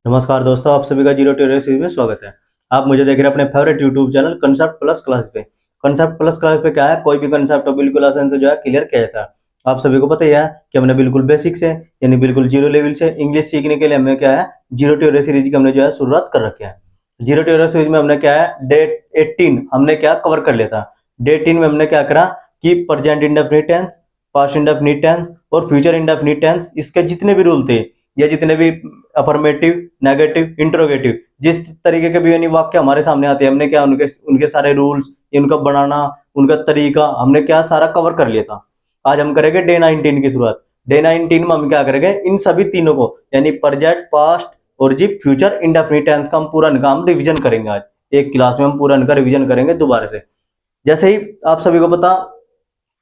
नमस्कार दोस्तों, आप सभी का जीरो टू सीरीज में स्वागत है। आप मुझे देख रहे हैं अपने favourite YouTube channel concept plus class पे। कंसेप्ट प्लस क्लास पे क्या है, कोई भी कंसेप्ट बिल्कुल आसान से जो है क्लियर किया जाता है। आप सभी को पता ही है कि हमने बिल्कुल बेसिक से यानी बिल्कुल जीरो लेवल से इंग्लिश सीखने के लिए हमने क्या है जीरो टू सीरीज की हमने जो है शुरुआत कर रखी है। जीरो टू सीरीज में हमने क्या है डे 18 हमने क्या कवर कर लिया था। डे 18 में हमने क्या करा कि present indefinite tense, past indefinite tense और फ्यूचर इंडेफिनिट टेंस इसके जितने भी रूल थे या जितने भी अफर्मेटिव, नेगेटिव, इंट्रोगेटिव जिस तरीके के भी यानी वाक्य हमारे सामने आते हैं, हमने क्या उनके उनके सारे रूल्स, उनका बनाना, उनका तरीका हमने क्या सारा कवर कर लिया था। आज हम करेंगे डे 19 की शुरुआत। डे 19 में हम क्या करेंगे, इन सभी तीनों को यानी प्रेजेंट, पास्ट और जी फ्यूचर इंडेफिनिट टेंस का हम पूरा इनका हम रिविजन करेंगे। आज एक क्लास में हम पूरा इनका रिविजन करेंगे दोबारा से। जैसे ही आप सभी को पता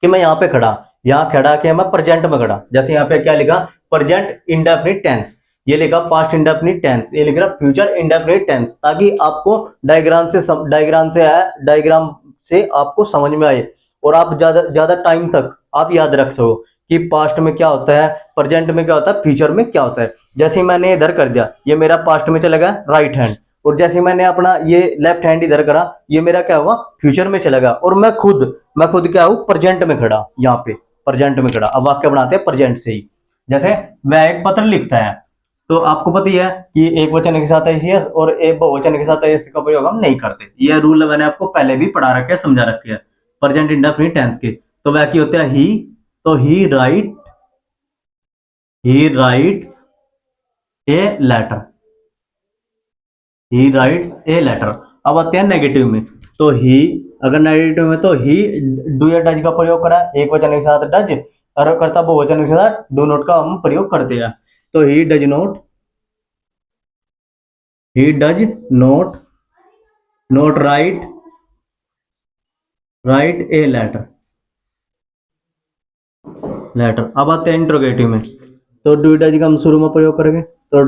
कि मैं यहाँ खड़ा कि मैं प्रेजेंट में खड़ा, जैसे यहाँ पे क्या लिखा, प्रेजेंट इंडेफिनिट टेंस, ये लिखा पास्ट इंडेफिनिट टेंस, ये लिख रहा फ्यूचर इंडेफिनिट टेंस, ताकि आपको डायग्राम से आपको समझ में आए और आप ज्यादा ज्यादा टाइम तक आप याद रख सको कि पास्ट में क्या होता है, प्रेजेंट में क्या होता है, फ्यूचर में क्या होता है। जैसे मैंने इधर कर दिया, ये मेरा पास्ट में चला गया राइट हैंड, और जैसे मैंने अपना ये लेफ्ट हैंड इधर करा, ये मेरा क्या हुआ फ्यूचर में चला गया, और मैं खुद क्या हूं प्रेजेंट में खड़ा, यहाँ पे प्रेजेंट में खड़ा। अब वाक्य बनाते हैं प्रेजेंट से ही। जैसे वह एक पत्र लिखता है, तो आपको पता ही है कि एक वचन के साथ एसीएस और एक बहुवचन के साथ एस का प्रयोग हम नहीं करते। ये रूल मैंने आपको पहले भी पढ़ा रखे, समझा रखे हैं प्रेजेंट इंडेफिनिट टेंस के। तो वह क्या होता है ही, तो he writes a letter, he writes a letter. अब आते हैं नेगेटिव में, तो ही, अगर नेगेटिव में तो ही डू या डज का प्रयोग करा, एक वचन के साथ डज, और करता बहुवचन के साथ डू नॉट का हम प्रयोग करते हैं। तो he does not write a letter. अब आते हैं इंट्रोगेटिव में, तो डू डज का हम शुरू में प्रयोग करेंगे, तो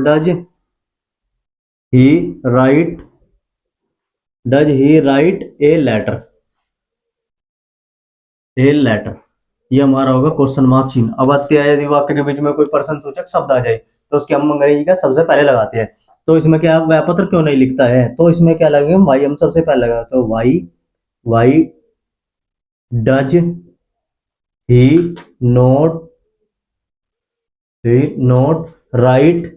he write does he write a letter, ये हमारा होगा क्वेश्चन मार्क चिन्ह। अब आते हैं यदि वाक्य के बीच में कोई प्रश्न सूचक शब्द आ जाए, तो उसके हम अंग्रेजी का सबसे पहले लगाते हैं। तो इसमें क्या वह पत्र क्यों नहीं लिखता है, तो इसमें क्या लगेगा वाई, हम सबसे पहले लगाते, तो why does he not write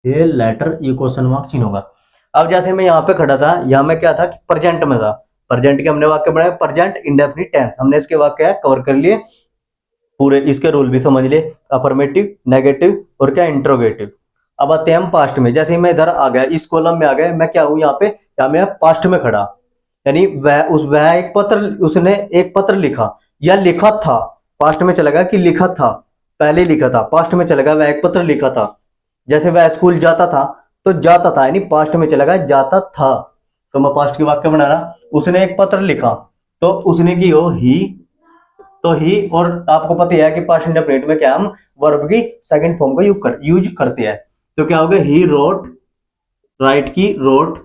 a letter, ये क्वेश्चन मार्क चिन्ह होगा। अब जैसे मैं यहाँ पे खड़ा था, यहाँ में क्या था कि प्रेजेंट में था, प्रेजेंट के हमने वाक्य बनाए प्रेजेंट इंडेफिनिट टेंस, हमने इसके वाक्य कवर कर लिए पूरे, इसके रूल भी समझ लिए, अफर्मेटिव, नेगेटिव और क्या इंट्रोगेटिव। अब आते हैं हम पास्ट में। जैसे मैं इधर आ गया, इस कॉलम में आ गया, मैं क्या हूं यहाँ पे, या मैं पास्ट में खड़ा, यानी वह एक पत्र, उसने एक पत्र लिखा या लिखा था, पास्ट में चला गया कि लिखा था, पहले लिखा था, पास्ट में चला गया वह एक पत्र लिखा था। जैसे वह स्कूल जाता था, तो जाता था यानी पास्ट में चला गया जाता था, तो मैं पास्ट की वाक्य बना रहा। उसने एक पत्र लिखा, तो उसने की हो ही, तो ही, और आपको पता है कि पास्ट इंडेफिनिट में क्या हम वर्ब की सेकंड फॉर्म का यूज करते हैं। तो क्या हो गया he wrote, he wrote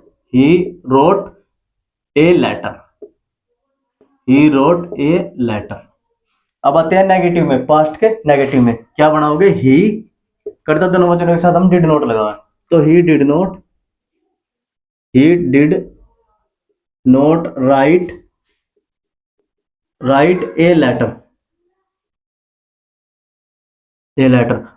a letter, अब आते हैं नेगेटिव में, पास्ट के नेगेटिव में क्या बनाओगे, ही करता दोनों वचनों के साथ हम डिड नॉट लगा, तो he did not write a letter.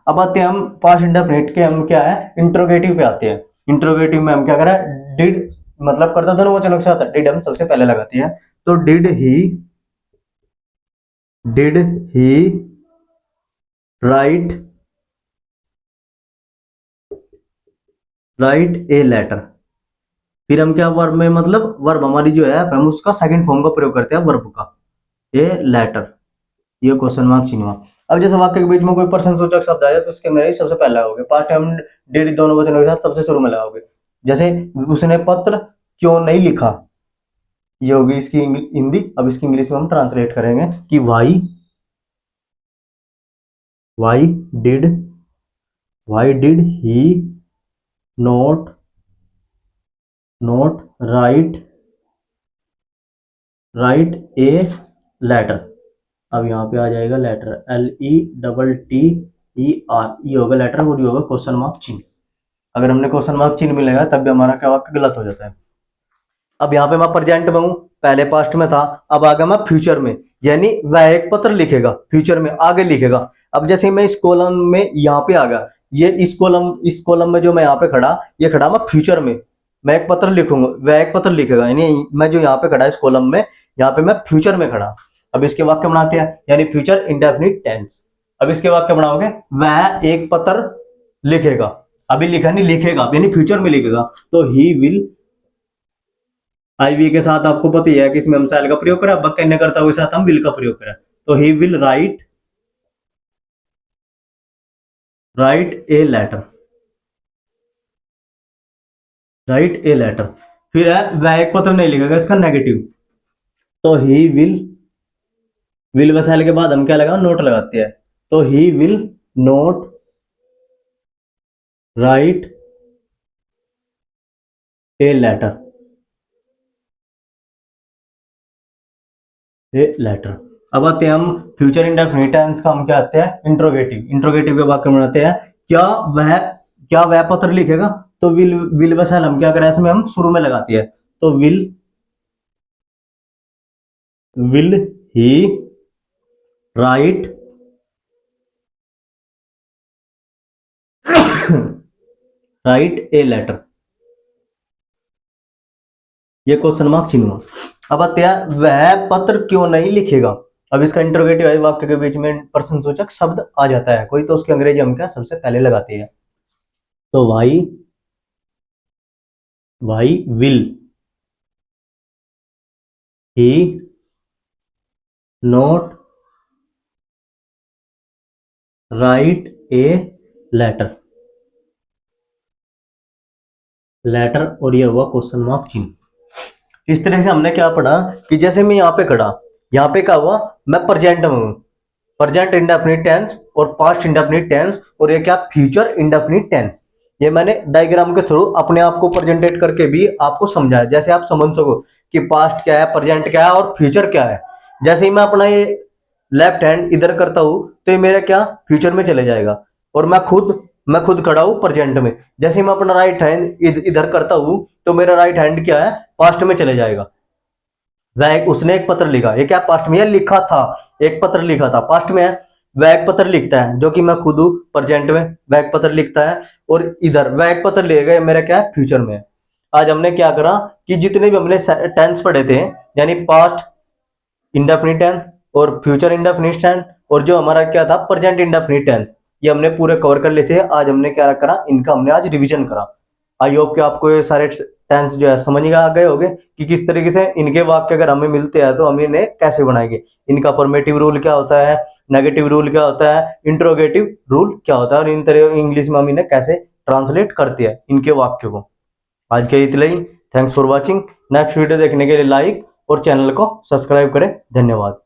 अब आते हैं हम पास्ट इंडेफिनिट के, हम क्या है इंट्रोगेटिव पे आते हैं। इंट्रोगेटिव में हम क्या करें, डिड मतलब करता दोनों वचनों के साथ, डिड हम सबसे पहले लगाते हैं, तो did he write a letter. फिर हम क्या वर्ब में, मतलब वर्ब हमारी जो है हम उसका सेकंड फॉर्म का प्रयोग करते हैं वर्ब का, ए लेटर, ये क्वेश्चन मार्क चिन्ह। अब जैसे वाक्य के बीच में कोई प्रश्न सूचक शब्द आया, तो उसके अंदर सबसे पहले लगाओगे, पास्ट टाइम डिड दोनों वचनों के साथ सबसे शुरू में लगाओगे। जैसे उसने पत्र क्यों नहीं लिखा, ये होगी इसकी हिंदी। अब इसकी इंग्लिश में हम ट्रांसलेट करेंगे कि why did he not write a letter. अब यहाँ पे आ जाएगा लेटर, LETTER, ये होगा लेटर और ये होगा क्वेश्चन मार्क चिन्ह। अगर हमने क्वेश्चन मार्क चिन्ह मिलेगा तब भी हमारा क्या वाक्य गलत हो जाता है। अब यहाँ पे मैं प्रेजेंट में हूँ, पहले पास्ट में था, अब आ गया मैं फ्यूचर में, यानी वह एक पत्र लिखेगा, फ्यूचर में आगे लिखेगा। अब जैसे मैं इस कॉलम में यहाँ पे आ गया, ये इस कॉलम में जो मैं यहाँ पे खड़ा, ये खड़ा मैं फ्यूचर में, मैं एक पत्र लिखूंगा, वह एक पत्र लिखेगा, यानी मैं जो यहाँ पे खड़ा इस कॉलम में, यहाँ पे मैं फ्यूचर में खड़ा। अब इसके वाक्य बनाते हैं, यानी फ्यूचर इंडेफिनिट टेंस। अब इसके वाक्य बनाओगे, वह एक पत्र लिखेगा, अभी लिखा नहीं, लिखेगा यानी फ्यूचर में लिखेगा, तो ही विल, आईवी के साथ आपको पता ही है कि इसमें हम शैल का प्रयोग करें, अब कहने करता हुए साथ हम विल का प्रयोग करें, तो he will write a letter, write a letter. फिर है वह एक पत्र नहीं लिखेगा, इसका नेगेटिव, तो ही विल वसैल के बाद हम क्या लगा, नोट लगाते हैं, तो he will not write a letter, a letter. अब आते हैं हम फ्यूचर इंडेफिनिट टेंस का, हम क्या आते हैं इंट्रोगेटिव, इंट्रोगेटिव के वाक्य बनाते हैं, क्या वह पत्र लिखेगा, तो विल वसैल हम क्या करें, इसमें हम शुरू में लगाते हैं, तो will he write write a letter, ये क्वेश्चन मार्क चिन्ह हुआ। अब आते हैं वह पत्र क्यों नहीं लिखेगा। अब इसका इंटरोगेटिव वाक्य के बीच में प्रश्नसूचक शब्द आ जाता है कोई, तो उसके अंग्रेजी हम क्या सबसे पहले लगाते हैं, तो why will he not write a letter, letter और ये हुआ क्वेश्चन मार्क चिन्ह। इस तरह से हमने क्या पढ़ा कि जैसे मैं यहाँ पे खड़ा, यहाँ पे क्या हुआ, मैं प्रेजेंट में हूं, प्रेजेंट इंडेफिनिट टेंस और पास्ट इंडेफिनिट टेंस, और ये क्या फ्यूचर इंडेफिनिट टेंस। ये मैंने डायग्राम के थ्रू अपने आप को प्रेजेंटेट करके भी आपको समझाया, जैसे आप समझ सको कि पास्ट क्या है, प्रेजेंट क्या है और फ्यूचर क्या है। जैसे ही मैं अपना ये लेफ्ट हैंड इधर करता हूं, तो ये मेरा क्या फ्यूचर में चले जाएगा, और मैं खुद खड़ा हूं प्रेजेंट में। जैसे ही मैं अपना राइट हैंड इधर करता हूं, तो मेरा राइट हैंड क्या है, पास्ट में चले जाएगा। वह उसने एक पत्र लिखा, ये क्या पास्ट में, लिखा था, एक पत्र लिखा था, पास्ट में है। वह एक पत्र लिखता है, जो कि मैं खुद हूं प्रेजेंट में, वह एक पत्र लिखता है, और इधर वह एक पत्र लेगा, मेरा क्या है फ्यूचर में है। आज हमने क्या करा कि जितने भी हमने टेंस पढ़े थे, यानी पास्ट इंडेफिनिट टेंस और फ्यूचर इंडेफिनिट टेंस, और जो हमारा क्या था प्रेजेंट इंडेफिनिट टेंस, ये हमने पूरे कवर कर लेते हैं। आज हमने क्या करा, इनका हमने आज रिवीजन करा। आई होप कि आपको ये सारे टेंस जो है समझ आ गए होंगे कि किस तरीके से इनके वाक्य अगर हमें मिलते हैं तो हम इन्हें कैसे बनाएंगे, इनका अफर्मेटिव रूल क्या होता है, नेगेटिव रूल क्या होता है, इंट्रोगेटिव रूल क्या होता है, और इन तरह इंग्लिश में हम इन्हें कैसे ट्रांसलेट करते हैं इनके वाक्य को। आज के इतना ही, thanks for watching. Next video देखने के लिए लाइक और चैनल को सब्सक्राइब करें। धन्यवाद।